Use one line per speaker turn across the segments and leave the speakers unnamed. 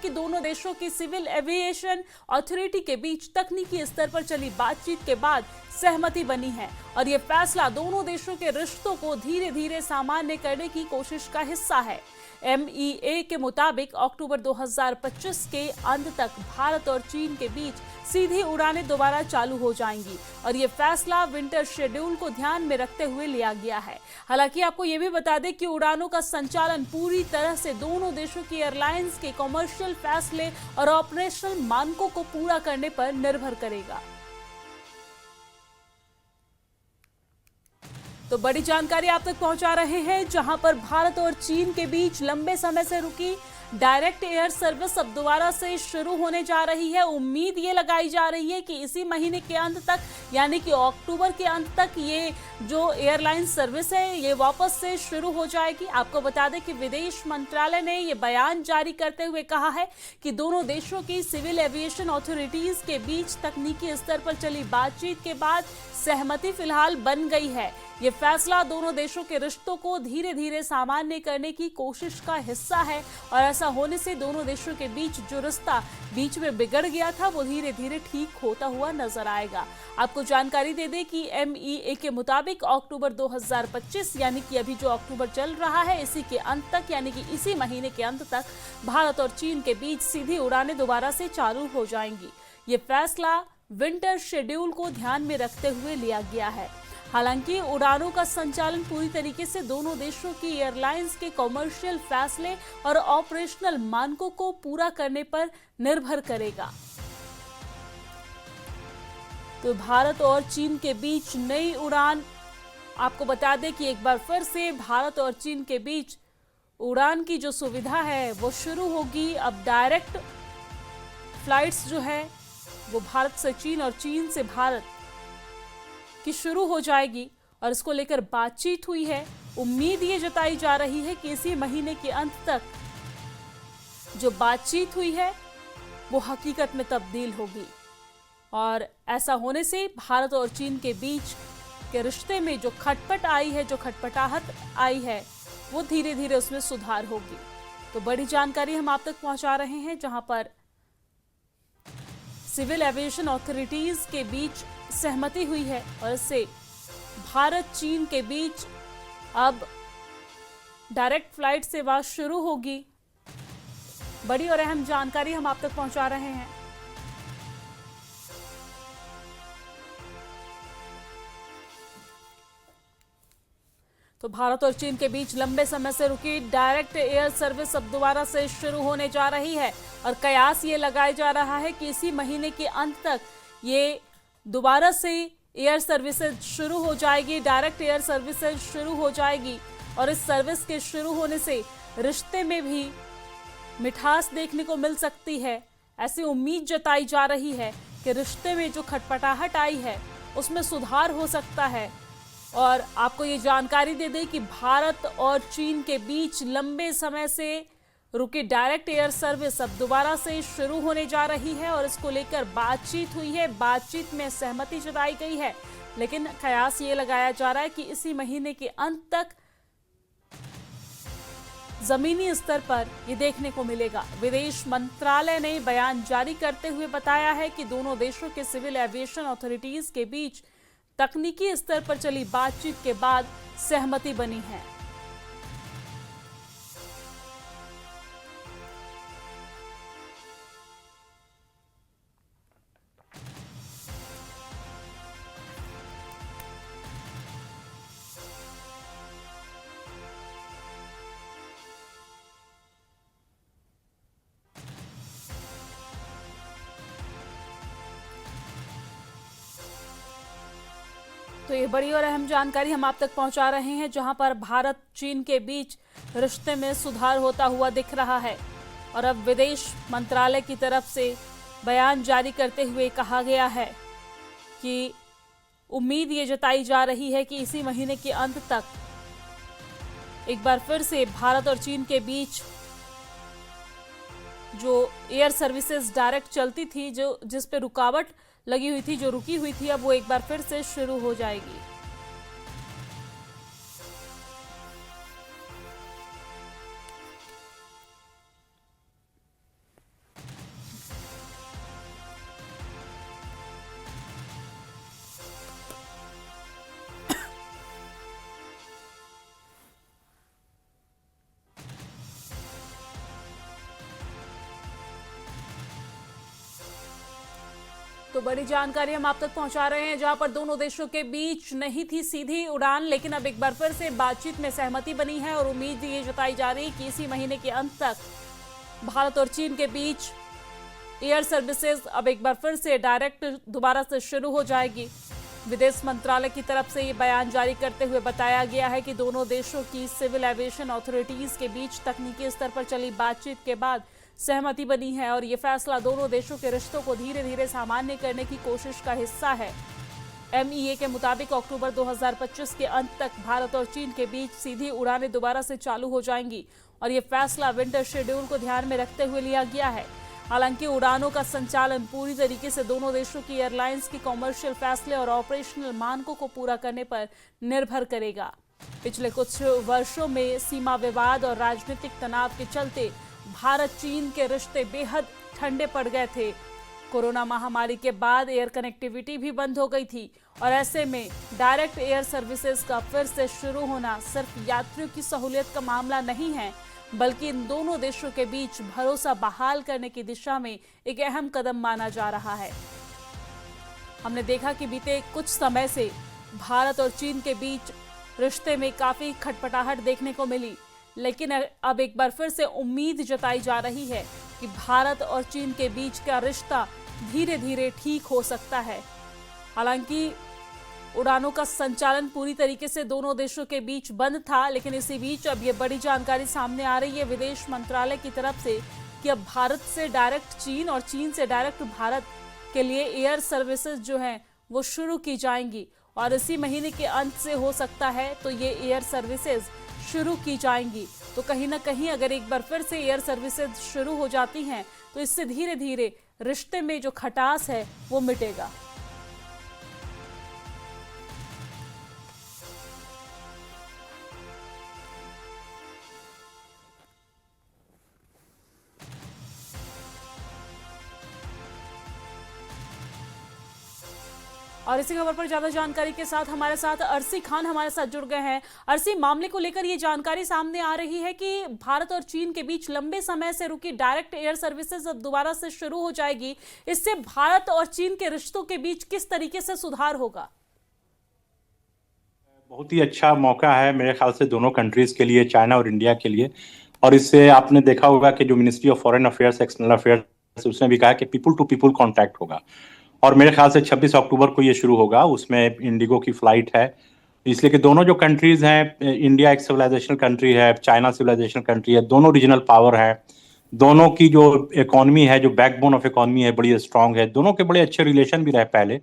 कि दोनों देशों की सिविल एविएशन अथॉरिटी के बीच तकनीकी स्तर पर चली बातचीत के बाद सहमति बनी है और ये फैसला दोनों देशों के रिश्तों को धीरे धीरे सामान्य करने की कोशिश का हिस्सा है। MEA के मुताबिक अक्टूबर 2025 के अंत तक भारत और चीन के बीच सीधी उड़ानें दोबारा चालू हो जाएंगी और ये फैसला विंटर शेड्यूल को ध्यान में रखते हुए लिया गया है। हालांकि आपको ये भी बता दें कि उड़ानों का संचालन पूरी तरह से दोनों देशों की एयरलाइंस के कमर्शियल फैसले और ऑपरेशनल मानकों को पूरा करने पर निर्भर करेगा। तो बड़ी जानकारी आप तक पहुंचा रहे हैं, जहां पर भारत और चीन के बीच लंबे समय से रुकी डायरेक्ट एयर सर्विस अब दोबारा से शुरू होने जा रही है। उम्मीद ये लगाई जा रही है कि इसी महीने के अंत तक यानी कि अक्टूबर के अंत तक ये जो एयरलाइन सर्विस है ये वापस से शुरू हो जाएगी। आपको बता दें कि विदेश मंत्रालय ने ये बयान जारी करते हुए कहा है कि दोनों देशों की सिविल एविएशन अथॉरिटीज के बीच तकनीकी स्तर पर चली बातचीत के बाद सहमति फिलहाल बन गई है। ये फैसला दोनों देशों के रिश्तों को धीरे धीरे सामान्य करने की कोशिश का हिस्सा है और ऐसा होने से दोनों देशों के बीच जो रिश्ता बीच में बिगड़ गया था वो धीरे धीरे ठीक होता हुआ नजर आएगा। आपको जानकारी दे दें कि MEA के मुताबिक अक्टूबर 2025 यानी कि अभी जो अक्टूबर चल रहा है इसी के अंत तक यानी कि इसी महीने के अंत तक भारत और चीन के बीच सीधी उड़ानें दोबारा से चालू हो जाएंगी। ये फैसला विंटर शेड्यूल को ध्यान में रखते हुए लिया गया है। हालांकि उड़ानों का संचालन पूरी तरीके से दोनों देशों की एयरलाइंस के कमर्शियल फैसले और ऑपरेशनल मानकों को पूरा करने पर निर्भर करेगा। तो भारत और चीन के बीच नई उड़ान, आपको बता दें कि एक बार फिर से भारत और चीन के बीच उड़ान की जो सुविधा है वो शुरू होगी। अब डायरेक्ट फ्लाइट्स जो है वो भारत से चीन और चीन से भारत की शुरू हो जाएगी और इसको लेकर बातचीत हुई है। उम्मीद ये जताई जा रही है कि इसी महीने के अंत तक जो बातचीत हुई है वो हकीकत में तब्दील होगी और ऐसा होने से भारत और चीन के बीच के रिश्ते में जो खटपट आई है, जो खटपटाहट आई है, वो धीरे धीरे उसमें सुधार होगी। तो बड़ी जानकारी हम आप तक पहुंचा रहे हैं, जहां पर सिविल एविएशन अथॉरिटीज के बीच सहमति हुई है और इससे भारत चीन के बीच अब डायरेक्ट फ्लाइट सेवा शुरू होगी। बड़ी और अहम जानकारी हम आप तक पहुंचा रहे हैं। तो भारत और चीन के बीच लंबे समय से रुकी डायरेक्ट एयर सर्विस अब दोबारा से शुरू होने जा रही है और कयास ये लगाया जा रहा है कि इसी महीने के अंत तक ये दोबारा से एयर सर्विसेज शुरू हो जाएगी, डायरेक्ट एयर सर्विसेज शुरू हो जाएगी और इस सर्विस के शुरू होने से रिश्ते में भी मिठास देखने को मिल सकती है। ऐसी उम्मीद जताई जा रही है कि रिश्ते में जो खटपटाहट आई है उसमें सुधार हो सकता है। और आपको ये जानकारी दे दें कि भारत और चीन के बीच लंबे समय से रुकी डायरेक्ट एयर सर्विस अब दोबारा से शुरू होने जा रही है और इसको लेकर बातचीत हुई है। बातचीत में सहमति जताई गई है, लेकिन कयास ये लगाया जा रहा है कि इसी महीने के अंत तक जमीनी स्तर पर ये देखने को मिलेगा। विदेश मंत्रालय ने बयान जारी करते हुए बताया है कि दोनों देशों के सिविल एविएशन अथॉरिटीज के बीच तकनीकी स्तर पर चली बातचीत के बाद सहमति बनी है। तो ये बड़ी और अहम जानकारी हम आप तक पहुंचा रहे हैं, जहां पर भारत चीन के बीच रिश्ते में सुधार होता हुआ दिख रहा है और अब विदेश मंत्रालय की तरफ से बयान जारी करते हुए कहा गया है कि उम्मीद ये जताई जा रही है कि इसी महीने के अंत तक एक बार फिर से भारत और चीन के बीच जो एयर सर्विसेज डायरेक्ट चलती थी, जो जिस पे रुकावट लगी हुई थी, जो रुकी हुई थी, अब वो एक बार फिर से शुरू हो जाएगी। तो बड़ी जानकारी हम आप तक पहुंचा रहे हैं, जहां पर दोनों देशों के बीच नहीं थी सीधी उड़ान, लेकिन अब एक बार फिर से बातचीत में सहमति बनी है और उम्मीद ये जताई जा रही है कि इसी महीने के अंत तक भारत और चीन के बीच एयर सर्विसेज अब एक बार फिर से डायरेक्ट दोबारा से शुरू हो जाएगी। विदेश मंत्रालय की तरफ से ये बयान जारी करते हुए बताया गया है कि दोनों देशों की सिविल एविएशन अथॉरिटीज के बीच तकनीकी स्तर पर चली बातचीत के बाद सहमति बनी है और ये फैसला दोनों देशों के रिश्तों को धीरे धीरे सामान्य करने की कोशिश का हिस्सा है। एमईए के मुताबिक अक्टूबर 2025 के अंत तक भारत और चीन के बीच सीधी उड़ानें दोबारा से चालू हो जाएंगी और ये फैसला विंटर शेड्यूल को ध्यान में रखते हुए लिया गया है। हालांकि उड़ानों का संचालन पूरी तरीके से दोनों देशों की एयरलाइंस की कॉमर्शियल फैसले और ऑपरेशनल मानकों को पूरा करने पर निर्भर करेगा। पिछले कुछ वर्षों में सीमा विवाद और राजनीतिक तनाव के चलते भारत चीन के रिश्ते बेहद ठंडे पड़ गए थे। कोरोना महामारी के बाद एयर कनेक्टिविटी भी बंद हो गई थी और ऐसे में डायरेक्ट एयर सर्विसेज का फिर से शुरू होना सिर्फ यात्रियों की सहूलियत का मामला नहीं है, बल्कि इन दोनों देशों के बीच भरोसा बहाल करने की दिशा में एक अहम कदम माना जा रहा है। हमने देखा कि बीते कुछ समय से भारत और चीन के बीच रिश्ते में काफी खटपटाहट देखने को मिली, लेकिन अब एक बार फिर से उम्मीद जताई जा रही है कि भारत और चीन के बीच का रिश्ता धीरे धीरे ठीक हो सकता है। हालांकि उड़ानों का संचालन पूरी तरीके से दोनों देशों के बीच बंद था, लेकिन इसी बीच अब ये बड़ी जानकारी सामने आ रही है विदेश मंत्रालय की तरफ से कि अब भारत से डायरेक्ट चीन और चीन से डायरेक्ट भारत के लिए एयर सर्विसेज जो हैं वो शुरू की जाएंगी और इसी महीने के अंत से हो सकता है तो ये एयर सर्विसेज शुरू की जाएंगी। तो कहीं ना कहीं अगर एक बार फिर से एयर सर्विसेज शुरू हो जाती हैं तो इससे धीरे धीरे रिश्ते में जो खटास है वो मिटेगा। और इसी खबर पर ज्यादा जानकारी के साथ हमारे साथ अरसी खान हमारे साथ जुड़ गए हैं। अरसी, मामले को लेकर ये जानकारी सामने आ रही है कि भारत और चीन के बीच लंबे समय से रुकी डायरेक्ट एयर सर्विसेज अब दोबारा से शुरू हो जाएगी। इससे भारत और चीन के रिश्तों के बीच किस तरीके से सुधार होगा?
बहुत ही अच्छा मौका है मेरे ख्याल से दोनों कंट्रीज के लिए, चाइना और इंडिया के लिए। और इससे आपने देखा होगा कि जो ministry of foreign affairs, external affairs, उसने भी कहा कि पीपल टू पीपल कांटेक्ट होगा और मेरे ख्याल से 26 अक्टूबर को ये शुरू होगा। उसमें इंडिगो की फ्लाइट है, इसलिए कि दोनों जो कंट्रीज हैं, इंडिया एक सिविलाइजेशन कंट्री है, चाइना सिविलाइजेशन कंट्री है, दोनों रीजनल पावर है, दोनों की जो इकोनॉमी है, जो बैकबोन ऑफ इकोनॉमी है, बड़ी स्ट्रांग है। दोनों के बड़े अच्छे रिलेशन भी रहे पहले।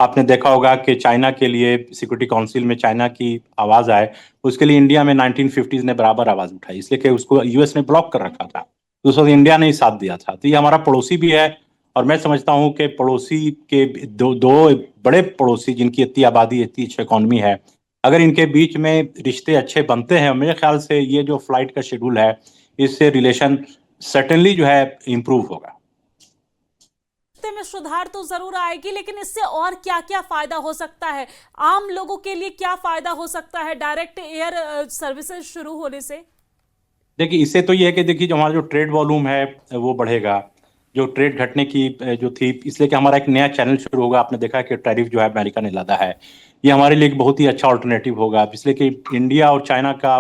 आपने देखा होगा कि चाइना के लिए सिक्योरिटी काउंसिल में चाइना की आवाज आए, उसके लिए इंडिया में 1950s ने बराबर आवाज उठाई, इसलिए कि उसको यूएस ने ब्लॉक कर रखा था, उस वक्त इंडिया ने ही साथ दिया था। तो ये हमारा पड़ोसी भी है और मैं समझता हूं कि पड़ोसी के दो बड़े पड़ोसी जिनकी इतनी आबादी, इतनी अच्छी इकोनॉमी है, अगर इनके बीच में रिश्ते अच्छे बनते हैं, मेरे ख्याल से ये जो फ्लाइट का शेड्यूल है, इससे रिलेशन सर्टेनली जो है इंप्रूव होगा।
में सुधार तो जरूर आएगी, लेकिन इससे और क्या क्या फायदा हो सकता है? आम लोगों के लिए क्या फायदा हो सकता है डायरेक्ट एयर सर्विसेज शुरू होने से?
देखिए, इससे तो ये है कि देखिए जो हमारा जो ट्रेड वॉल्यूम है वो बढ़ेगा, जो ट्रेड घटने की जो थी, इसलिए कि हमारा एक नया चैनल शुरू होगा। आपने देखा कि टैरिफ जो है अमेरिका ने लादा है, ये हमारे लिए एक बहुत ही अच्छा अल्टरनेटिव होगा, इसलिए कि इंडिया और चाइना का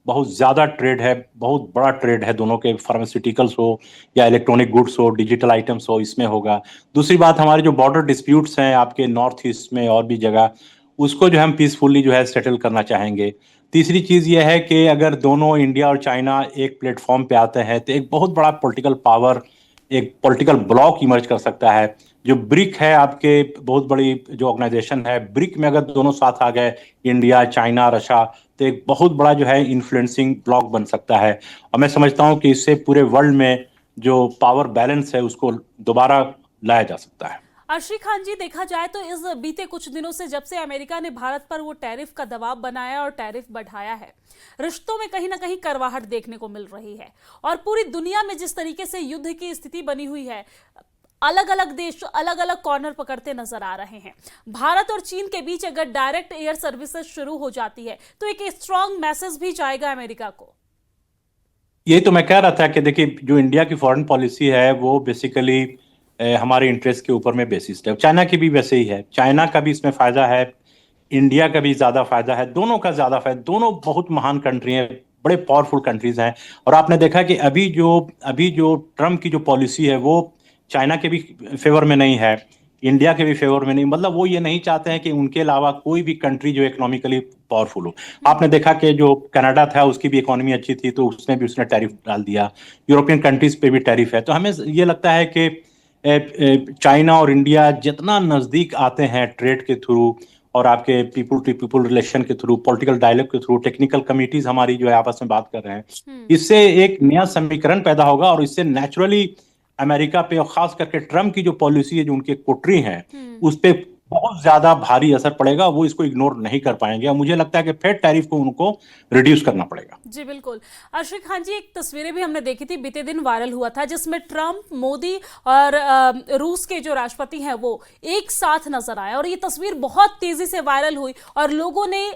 बहुत ज़्यादा ट्रेड है, बहुत बड़ा ट्रेड है दोनों के, फार्मास्यूटिकल्स हो या इलेक्ट्रॉनिक गुड्स हो, डिजिटल आइटम्स हो, इसमें होगा। दूसरी बात, हमारे जो बॉर्डर डिस्प्यूट्स हैं आपके नॉर्थ ईस्ट में और भी जगह, उसको जो हम पीसफुली जो है सेटल करना चाहेंगे। तीसरी चीज़ ये है कि अगर दोनों इंडिया और चाइना एक प्लेटफॉर्म पे आते हैं तो एक बहुत बड़ा पॉलिटिकल पावर, एक पॉलिटिकल ब्लॉक इमर्ज कर सकता है। जो ब्रिक है आपके, बहुत बड़ी जो ऑर्गेनाइजेशन है, ब्रिक में अगर दोनों साथ आ गए, इंडिया, चाइना, रशिया, तो एक बहुत बड़ा जो है इन्फ्लुएंसिंग ब्लॉक बन सकता है। और मैं समझता हूं कि इससे पूरे वर्ल्ड में जो पावर बैलेंस है उसको दोबारा लाया जा सकता है।
अर्शी खान जी, देखा जाए तो इस बीते कुछ दिनों से जब से अमेरिका ने भारत पर वो टैरिफ का दबाव बनाया और टैरिफ बढ़ाया है, रिश्तों में कहीं ना कहीं करवाहट देखने को मिल रही है और पूरी दुनिया में जिस तरीके से युद्ध की स्थिति बनी हुई है, अलग अलग देश अलग अलग कॉर्नर पकड़ते नजर आ रहे हैं। भारत और चीन के बीच अगर डायरेक्ट एयर सर्विसेज शुरू हो जाती है तो एक स्ट्रांग मैसेज भी जाएगा अमेरिका को।
ये तो मैं कह रहा था कि देखिए, जो इंडिया की फॉरेन पॉलिसी है वो बेसिकली हमारे इंटरेस्ट के ऊपर में बेसिस है। चाइना की भी वैसे ही है, चाइना का भी इसमें फायदा है, इंडिया का भी ज्यादा फायदा है, दोनों का ज्यादा फायदा। दोनों बहुत महान कंट्री हैं, बड़े पावरफुल कंट्रीज हैं। और आपने देखा कि अभी जो ट्रम्प की जो पॉलिसी है वो चाइना के भी फेवर में नहीं है, इंडिया के भी फेवर में नहीं। मतलब वो ये नहीं चाहते हैं कि उनके अलावा कोई भी कंट्री जो इकोनॉमिकली पावरफुल हो। आपने देखा कि जो कनाडा था उसकी भी इकोनॉमी अच्छी थी, तो उसने टैरिफ डाल दिया। यूरोपियन कंट्रीज पे भी टैरिफ है। तो हमें ये लगता है कि चाइना और इंडिया जितना नजदीक आते हैं ट्रेड के थ्रू और आपके पीपल टू पीपल रिलेशन के थ्रू, पॉलिटिकल डायलॉग के थ्रू, टेक्निकल कमिटीज हमारी जो है आपस में बात कर रहे हैं, इससे एक नया समीकरण पैदा होगा। और इससे नेचुरली अमेरिका पे और खास करके ट्रम्प की जो पॉलिसी है, जो उनके कोटरी हैं, उस पे बहुत ज्यादा भारी असर पड़ेगा। वो इसको इग्नोर नहीं कर पाएंगे और मुझे लगता है कि फिर टैरिफ को उनको रिड्यूस करना पड़ेगा।
जी बिल्कुल। अर्शिक खान जी, एक तस्वीरें भी हमने देखी थी, बीते दिन वायरल हुआ था, जिसमें ट्रम्प, मोदी और रूस के जो राष्ट्रपति हैं वो एक साथ नजर आए और ये तस्वीर बहुत तेजी से वायरल हुई और लोगों ने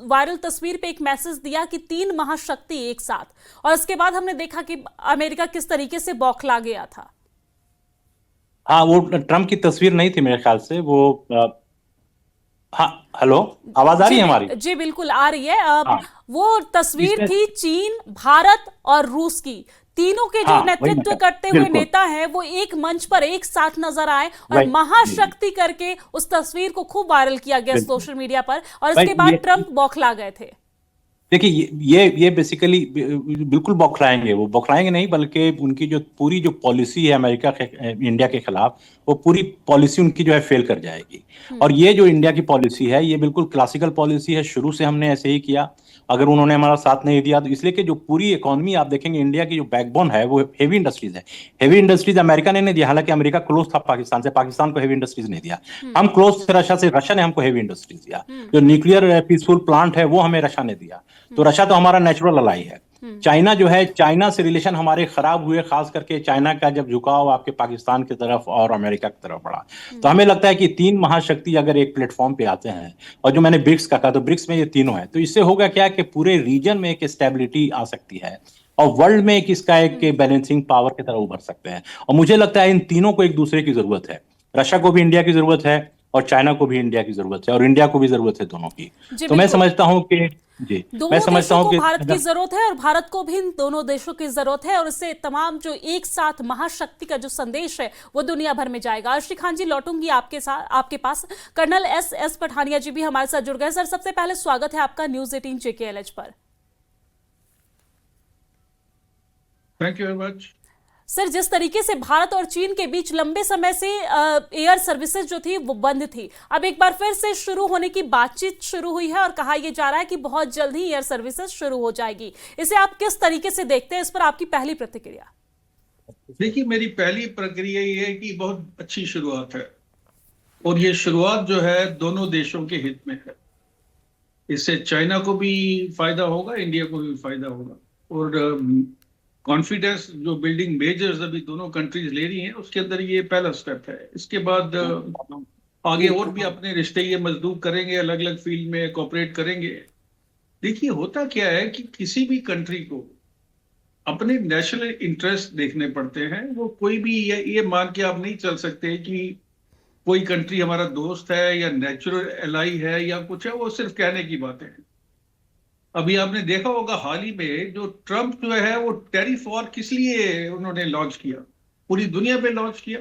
वायरल तस्वीर पे एक मैसेज दिया कि 3 महाशक्ति एक साथ। और उसके बाद हमने देखा कि अमेरिका किस तरीके से बौखला गया था।
हाँ, वो ट्रम्प की तस्वीर नहीं थी मेरे ख्याल से, वो हाँ, हेलो, आवाज आ रही है हमारी?
जी बिल्कुल आ रही है।
हाँ,
वो तस्वीर थी चीन, भारत और रूस की। तीनों के जो
हाँ,
नेतृत्व करते हुए नेता हैं वो एक मंच पर एक साथ नजर आए और महाशक्ति करके उस तस्वीर को खूब वायरल किया गया सोशल मीडिया पर। और इसके बाद ट्रम्प बौखला गए थे।
देखिए, ये बेसिकली बिल्कुल बौखलाएंगे। वो बौखलाएंगे नहीं, बल्कि उनकी जो पूरी जो पॉलिसी है अमेरिका के इंडिया के खिलाफ, वो पूरी पॉलिसी उनकी जो है फेल कर जाएगी। और ये जो इंडिया की पॉलिसी है ये बिल्कुल क्लासिकल पॉलिसी है, शुरू से हमने ऐसे ही किया। अगर उन्होंने हमारा साथ नहीं दिया तो इसलिए कि जो पूरी इकोनॉमी आप देखेंगे, इंडिया की जो बैकबोन है वो हेवी इंडस्ट्रीज है। हेवी इंडस्ट्रीज अमेरिका ने नहीं दिया, हालांकि अमेरिका क्लोज था पाकिस्तान से, पाकिस्तान को हेवी इंडस्ट्रीज नहीं दिया। हम क्लोज थे रशिया से, रशिया ने हमको हेवी इंडस्ट्रीज दिया। जो न्यूक्लियर पीसफुल प्लांट है वो हमें रशिया ने दिया। तो रशिया तो हमारा नेचुरल अलाई है। चाइना जो है, चाइना से रिलेशन हमारे खराब हुए, खास करके चाइना का जब झुकाव आपके पाकिस्तान की तरफ और अमेरिका की तरफ बढ़ा। तो हमें लगता है कि 3 महाशक्ति अगर एक प्लेटफॉर्म पे आते हैं, और जो मैंने ब्रिक्स का कहा, तो ब्रिक्स में ये तीनों है, तो इससे होगा क्या कि पूरे रीजन में एक स्टेबिलिटी आ सकती है और वर्ल्ड में इसका एक बैलेंसिंग पावर की तरह उभर सकते हैं। और मुझे लगता है इन तीनों को एक दूसरे की जरूरत है। रशिया को भी इंडिया की जरूरत है और चाइना को भी इंडिया की जरूरत है और इंडिया को भी जरूरत है, दोनों की। तो मैं समझता हूं कि
दोनों देशों को भारत की जरूरत है और भारत को भी इन दोनों देशों की जरूरत है और इससे तमाम जो एक साथ महाशक्ति का जो संदेश है वो दुनिया भर में जाएगा। अर्शिक खान जी, लौटूंगी आपके पास। कर्नल एस पठानिया जी भी हमारे साथ जुड़ गए। सर, सबसे पहले स्वागत है आपका न्यूज 18 JKLH पर।
Thank you very much.
Sir, जिस तरीके से भारत और चीन के बीच लंबे समय से एयर सर्विसेज जो थी वो बंद थी, अब एक बार फिर से शुरू होने की बातचीत शुरू हुई है और कहा यह जा रहा है कि बहुत जल्द ही एयर सर्विसेज शुरू हो जाएगी। इसे आप किस तरीके से देखते हैं? इस पर आपकी पहली प्रतिक्रिया?
देखिए, मेरी पहली प्रक्रिया ये है कि बहुत अच्छी शुरुआत है और ये शुरुआत जो है दोनों देशों के हित में है। इससे चाइना को भी फायदा होगा, इंडिया को भी फायदा होगा। और कॉन्फिडेंस जो बिल्डिंग मेजर्स अभी दोनों कंट्रीज ले रही हैं, उसके अंदर ये पहला स्टेप है। इसके बाद आगे और भी अपने रिश्ते ये मजबूत करेंगे, अलग अलग फील्ड में कोऑपरेट करेंगे। देखिए, होता क्या है कि किसी भी कंट्री को अपने नेशनल इंटरेस्ट देखने पड़ते हैं। वो कोई भी ये मान के आप नहीं चल सकते कि कोई कंट्री हमारा दोस्त है या नेचुरल एलाई है या कुछ है। वो सिर्फ कहने की बातें हैं। अभी आपने देखा होगा हाल ही में जो ट्रम्प जो है वो टैरिफ वॉर किस लिए उन्होंने लॉन्च किया, पूरी दुनिया पे लॉन्च किया,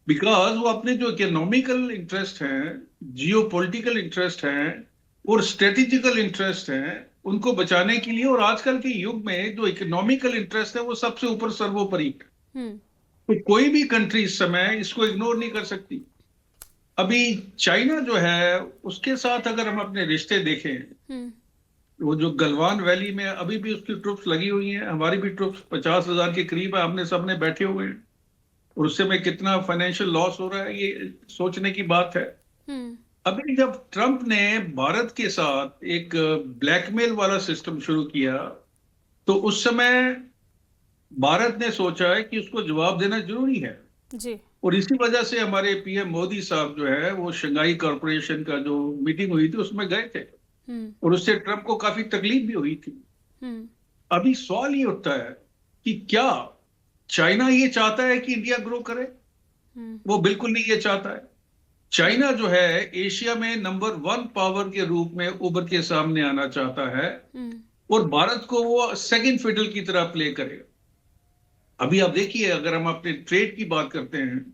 बिकॉज वो अपने जो इकोनॉमिकल इंटरेस्ट हैं, जियोपॉलिटिकल इंटरेस्ट हैं और स्ट्रेटेजिकल इंटरेस्ट हैं, उनको बचाने के लिए। और आजकल के युग में जो इकोनॉमिकल इंटरेस्ट है वो सबसे ऊपर सर्वोपरि है। तो कोई भी कंट्री इस समय इसको इग्नोर नहीं कर सकती। अभी चाइना जो है उसके साथ अगर हम अपने रिश्ते देखें, वो जो गलवान वैली में अभी भी उसकी ट्रुप्स लगी हुई हैं, हमारी भी ट्रुप्स 50,000 के करीब है, हमने सबने बैठे हुए हैं। और उससे में कितना फाइनेंशियल लॉस हो रहा है ये सोचने की बात है। अभी जब ट्रम्प ने भारत के साथ एक ब्लैकमेल वाला सिस्टम शुरू किया, तो उस समय भारत ने सोचा है कि उसको जवाब देना जरूरी है
जी।
और इसी वजह से हमारे पीएम मोदी साहब जो है वो शंघाई कॉरपोरेशन का जो मीटिंग हुई थी उसमें गए थे और उससे ट्रम्प को काफी तकलीफ भी हुई थी। अभी सवाल ये उठता है कि क्या चाइना ये चाहता है कि इंडिया ग्रो करे? वो बिल्कुल नहीं ये चाहता है। चाइना जो है एशिया में नंबर 1 पावर के रूप में उभर के सामने आना चाहता है और भारत को वो सेकंड फिडल की तरह प्ले करेगा। अभी आप देखिए, अगर हम अपने ट्रेड की बात करते हैं,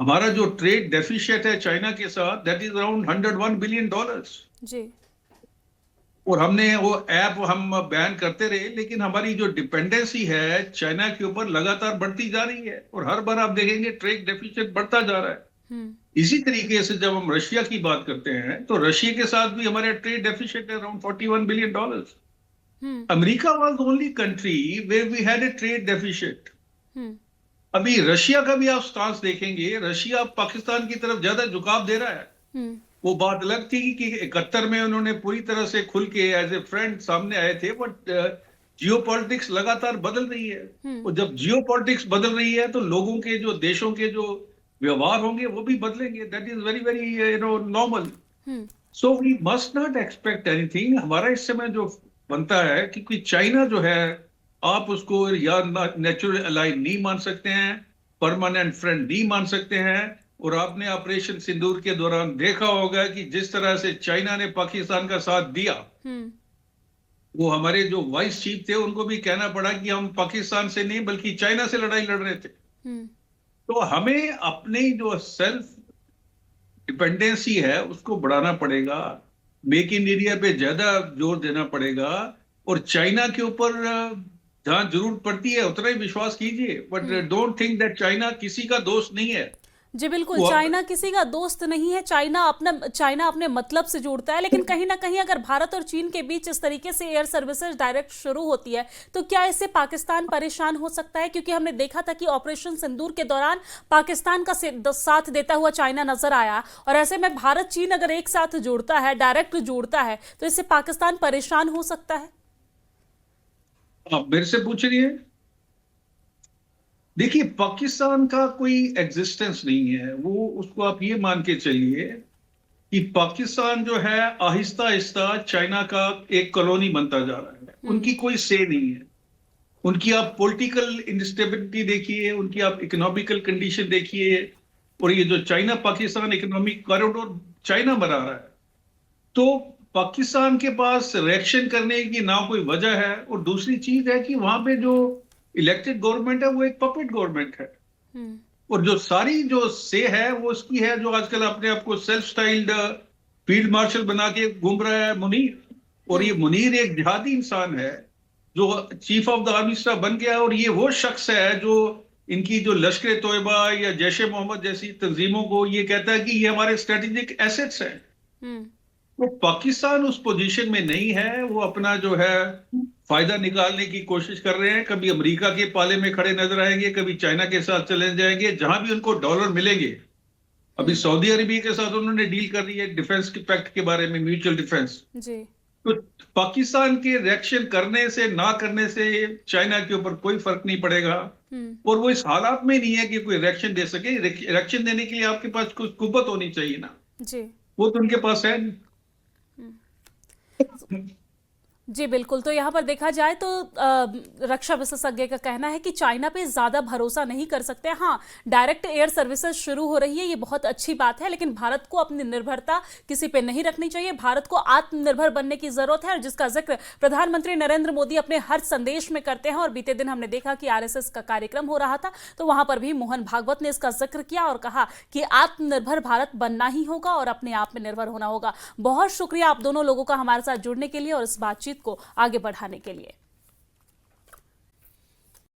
हमारा जो ट्रेड डेफिशिएट है चाइना के साथ, दैट इज अराउंड $101 बिलियन
जी।
और हमने वो ऐप हम बैन करते रहे, लेकिन हमारी जो डिपेंडेंसी है चाइना के ऊपर लगातार बढ़ती जा रही है और हर बार आप देखेंगे ट्रेड डेफिसिट बढ़ता जा रहा है। इसी तरीके से जब हम रशिया की बात करते हैं तो रशिया के साथ भी हमारे ट्रेड डेफिसिट है around $41 billion. America was the only country where we had a trade deficit. अभी रशिया का भी आप स्टांस देखेंगे, रशिया पाकिस्तान की तरफ ज्यादा झुकाव दे रहा है। वो बात अलग थी कि 71 में उन्होंने पूरी तरह से खुल के एज ए फ्रेंड सामने आए थे, बट जियोपॉलिटिक्स लगातार बदल रही है और जब जियोपॉलिटिक्स बदल रही है तो लोगों के जो देशों के जो व्यवहार होंगे वो भी बदलेंगे। That is very very normal. So we must not expect anything. हमारा इस समय जो बनता है कि चाइना जो है आप उसको या नेचुरल अलाई नहीं मान सकते हैं, परमानेंट फ्रेंड नहीं मान सकते हैं। और आपने ऑपरेशन सिंदूर के दौरान देखा होगा कि जिस तरह से चाइना ने पाकिस्तान का साथ दिया, वो हमारे जो वाइस चीफ थे उनको भी कहना पड़ा कि हम पाकिस्तान से नहीं बल्कि चाइना से लड़ाई लड़ रहे थे। तो हमें अपनी जो सेल्फ डिपेंडेंसी है उसको बढ़ाना पड़ेगा, मेक इन इंडिया पे ज्यादा जोर देना पड़ेगा और चाइना के ऊपर जहां जरूरत पड़ती है उतना ही विश्वास कीजिए, but don't think that China किसी का दोस्त नहीं है।
जी बिल्कुल, चाइना किसी का दोस्त नहीं है। चाइना अपने मतलब से जोड़ता है, लेकिन कहीं ना कहीं अगर भारत और चीन के बीच इस तरीके से एयर सर्विसेज डायरेक्ट शुरू होती है तो क्या इससे पाकिस्तान परेशान हो सकता है? क्योंकि हमने देखा था कि ऑपरेशन सिंदूर के दौरान पाकिस्तान का साथ देता हुआ चाइना नजर आया, और ऐसे में भारत चीन अगर एक साथ जोड़ता है, डायरेक्ट जोड़ता है, तो इससे पाकिस्तान परेशान हो सकता है।
आप मेरे से पूछ रही है? देखिए, पाकिस्तान का कोई एग्जिस्टेंस नहीं है। वो उसको आप ये मान के चलिए कि पाकिस्तान जो है आहिस्ता आहिस्ता चाइना का एक कॉलोनी बनता जा रहा है। उनकी कोई से नहीं है। उनकी आप पॉलिटिकल इंस्टेबिलिटी देखिए, उनकी आप इकोनॉमिकल कंडीशन देखिए, और ये जो China Pakistan economic corridor China बना रहा है, तो पाकिस्तान के पास रिएक्शन करने की ना कोई वजह है। और दूसरी चीज है कि वहां पे जो इलेक्टेड गवर्नमेंट है वो एक पपेट गवर्नमेंट है, और जो सारी जो से है वो उसकी है जो आजकल अपने आप को सेल्फ स्टाइल्ड फील्ड मार्शल बना के घूम रहा है, मुनीर। और ये मुनीर एक जिहादी इंसान है जो chief of the army staff बन गया, और ये वो शख्स है जो इनकी जो लश्कर तोयबा या जैश ए मोहम्मद जैसी तंजीमों को ये कहता है कि ये हमारे स्ट्रेटेजिक एसेट्स हैं। वो पाकिस्तान उस पोजीशन में नहीं है। वो अपना जो है फायदा निकालने की कोशिश कर रहे हैं। कभी अमेरिका के पाले में खड़े नजर आएंगे, कभी चाइना के साथ चले जाएंगे, जहां भी उनको डॉलर मिलेंगे। अभी सऊदी अरेबिया के साथ उन्होंने डील कर रही है डिफेंस के पैक्ट के बारे में, म्यूचुअल डिफेंस जी। तो पाकिस्तान के रिएक्शन करने से ना करने से चाइना के ऊपर कोई फर्क नहीं पड़ेगा, और वो इस हालात में नहीं है कि कोई रिएक्शन दे सके। रिएक्शन देने के लिए आपके पास कुछ कुव्वत होनी चाहिए ना जी, वो तो उनके पास है।
जी बिल्कुल। तो यहाँ पर देखा जाए तो रक्षा विशेषज्ञ का कहना है कि चाइना पे ज़्यादा भरोसा नहीं कर सकते। हाँ, डायरेक्ट एयर सर्विसेज शुरू हो रही है, ये बहुत अच्छी बात है, लेकिन भारत को अपनी निर्भरता किसी पे नहीं रखनी चाहिए। भारत को आत्मनिर्भर बनने की ज़रूरत है, और जिसका जिक्र प्रधानमंत्री नरेंद्र मोदी अपने हर संदेश में करते हैं। और बीते दिन हमने देखा कि RSS का कार्यक्रम हो रहा था, तो वहाँ पर भी मोहन भागवत ने इसका जिक्र किया और कहा कि आत्मनिर्भर भारत बनना ही होगा और अपने आप में निर्भर होना होगा। बहुत शुक्रिया आप दोनों लोगों का हमारे साथ जुड़ने के लिए और इस बातचीत को आगे बढ़ाने के लिए।